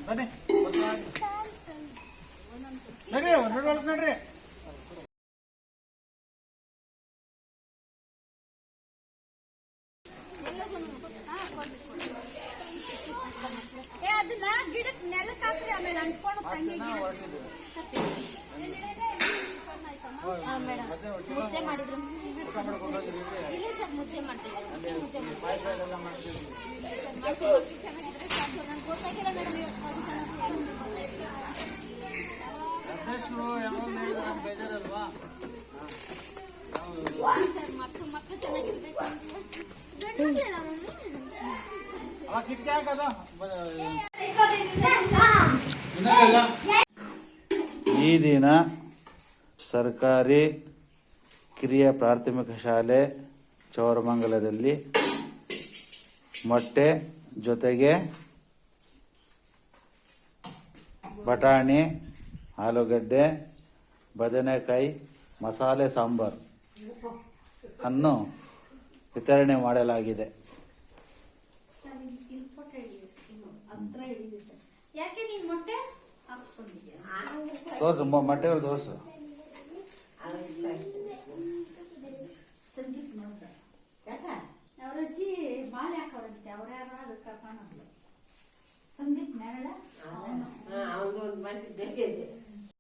ಬನ್ನಿ ನಡ್ರಿ ನಡ್ರಿ. ಅದನ್ನ ಗಿಡಕ್ಕೆ ನೆಲಕ್ಕೆ ಹಾಕ್ರಿ, ಆಮೇಲೆ ಅಂಟ್ಕೊಂಡು ತಂಗಿ ಮುದ್ದೆ ಮಾಡಿದ್ರು. ಇಲ್ಲ ಸರ್, ಮುದ್ದೆ ಮಾಡ್ತೀವಿ. ನನಗೆ ಗೊತ್ತಾಗಿಲ್ಲ ಮೇಡಮ್. ಬೇಜಾರಲ್ವಾ? ಮಕ್ಕಳು ಚೆನ್ನಾಗಿರ್ಬೇಕು. ಈ ದಿನ ಸರ್ಕಾರಿ ಕಿರಿಯ ಪ್ರಾಥಮಿಕ ಶಾಲೆ ಚೌರಮಂಗಲದಲ್ಲಿ ಮೊಟ್ಟೆ ಜೊತೆಗೆ ಬಟಾಣಿ, ಆಲೂಗಡ್ಡೆ, ಬದನೆಕಾಯಿ ಮಸಾಲೆ ಸಾಂಬಾರು ಅನ್ನು ವಿತರಣೆ ಮಾಡಲಾಗಿದೆ. ತೋರ್ಸು ಮೊಟ್ಟೆಗಳು ತೋರ್ಸು.